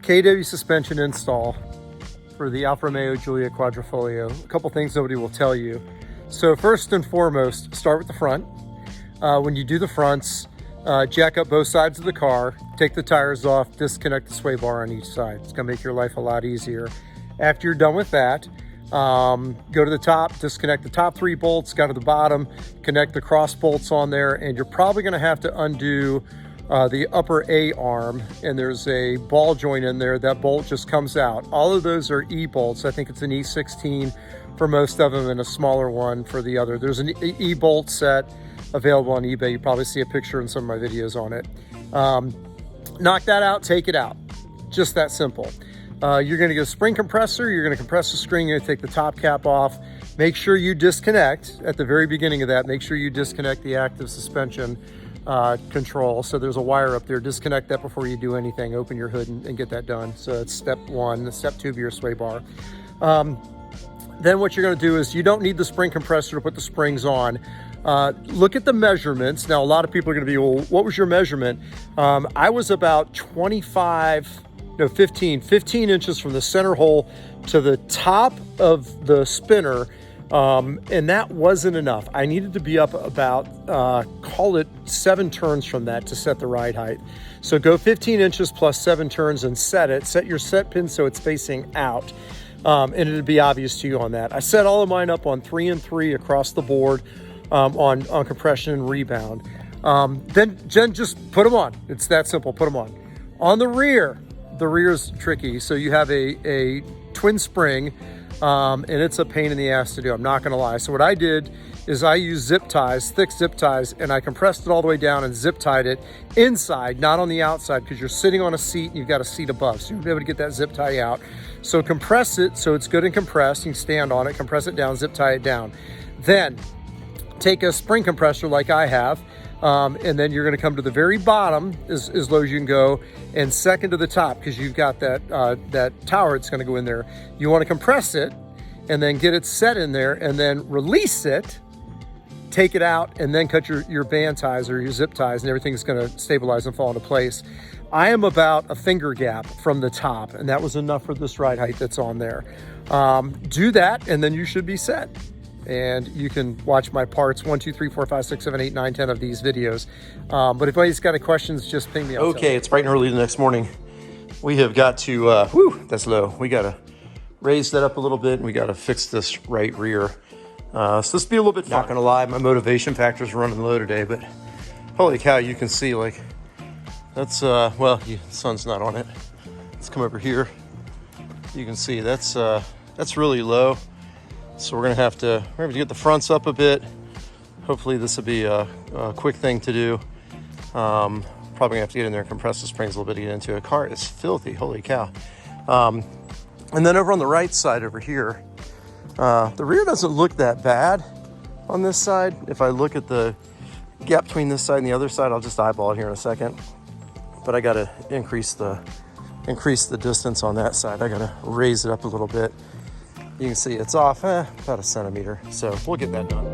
KW suspension install for the Alfa Romeo Giulia Quadrifoglio. A couple things nobody will tell you. So first and foremost, start with the front. When you do the fronts, jack up both sides of the car, take the tires off, disconnect the sway bar on each side. It's gonna make your life a lot easier. After you're done with that, go to the top, disconnect the top 3 bolts, go to the bottom, connect the cross bolts on there, and you're probably gonna have to undo the upper A arm, and there's a ball joint in there. That bolt just comes out. All of those are E bolts. I think it's an E16 for most of them and a smaller one for the other. There's an E bolt set available on eBay. You probably see a picture in some of my videos on it. Knock that out, take it out. Just that simple. You're gonna get a spring compressor, you're gonna compress the string, you're gonna take the top cap off. Make sure you disconnect, at the very beginning of that, make sure you disconnect the active suspension control. So there's a wire up there, disconnect that before you do anything, open your hood and get that done. So it's step 1, step 2 of your sway bar. Then what you're gonna do is, you don't need the spring compressor to put the springs on. Look at the measurements. Now, a lot of people are gonna be, well, what was your measurement? I was about 15 inches from the center hole to the top of the spinner. And that wasn't enough. I needed to be up about, call it 7 turns from that to set the ride height. So go 15 inches plus 7 turns and set it. Set your set pin so it's facing out. And it'll be obvious to you on that. I set all of mine up on 3 and 3 across the board, on compression and rebound. Then just put them on. It's that simple, put them on. On the rear is tricky. So you have a twin spring, and it's a pain in the ass to do, I'm not gonna lie. So what I did is I used zip ties, thick zip ties, and I compressed it all the way down and zip tied it inside, not on the outside, because you're sitting on a seat and you've got a seat above, so you'll be able to get that zip tie out. So compress it so it's good and compressed. You can stand on it, compress it down, zip tie it down. Then take a spring compressor like I have, and then you're gonna come to the very bottom as low as you can go, and second to the top, because you've got that tower that's gonna go in there. You wanna compress it and then get it set in there and then release it, take it out, and then cut your band ties or your zip ties, and everything's gonna stabilize and fall into place. I am about a finger gap from the top, and that was enough for this ride height that's on there. Do that, and then you should be set. And you can watch my parts 1, 2, 3, 4, 5, 6, 7, 8, 9, 10 of these videos. But if anybody's got any questions, just ping me. Okay, it's bright and early the next morning. We have got to, that's low. We got to raise that up a little bit, and we got to fix this right rear. So this will be a little bit fun. Not gonna lie, my motivation factor's running low today, but holy cow, you can see, like, that's, well, the sun's not on it. Let's come over here. You can see that's really low. So we're gonna have to get the fronts up a bit. Hopefully this will be a quick thing to do. Probably gonna have to get in there and compress the springs a little bit to get into it. Car is filthy, holy cow. And then over on the right side over here, the rear doesn't look that bad on this side. If I look at the gap between this side and the other side, I'll just eyeball it here in a second. But I gotta increase the distance on that side. I gotta raise it up a little bit. You can see it's off about 1 centimeter. So we'll get that done.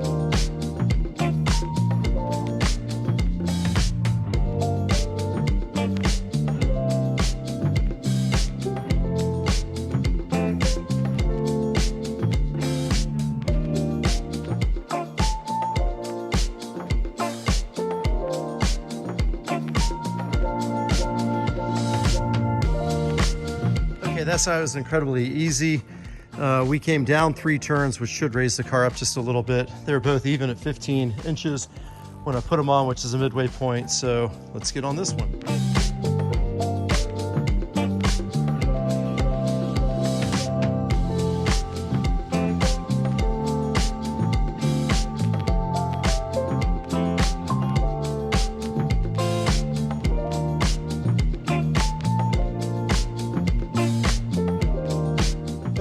Okay, that side was incredibly easy. We came down 3 turns, which should raise the car up just a little bit. They're both even at 15 inches when I put them on, which is a midway point. So let's get on this one.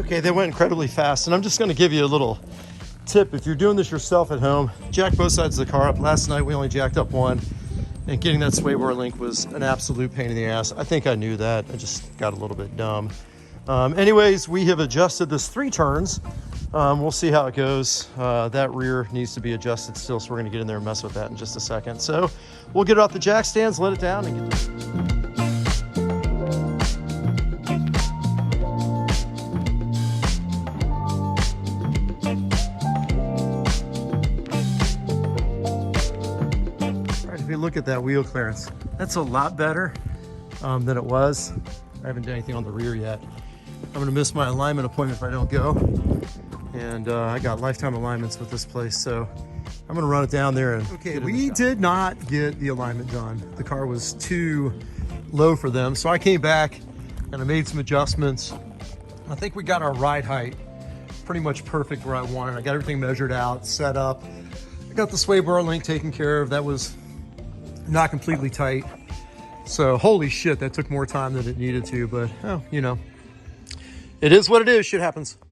Okay, they went incredibly fast, and I'm just gonna give you a little tip. If you're doing this yourself at home, jack both sides of the car up. Last night we only jacked up one, and getting that sway bar link was an absolute pain in the ass. I think I knew that, I just got a little bit dumb. Anyways, we have adjusted this 3 turns. We'll see how it goes. That rear needs to be adjusted still, so we're gonna get in there and mess with that in just a second. So we'll get it off the jack stands, let it down, and get look at that wheel clearance. That's a lot better than it was. I haven't done anything on the rear yet. I'm gonna miss my alignment appointment if I don't go. And I got lifetime alignments with this place, so I'm gonna run it down there. And okay, we did not get the alignment done. The car was too low for them, so I came back and I made some adjustments. I think we got our ride height pretty much perfect where I wanted. I got everything measured out, set up. I got the sway bar link taken care of. That was not completely tight. So holy shit, that took more time than it needed to, but oh, you know, it is what it is. Shit happens.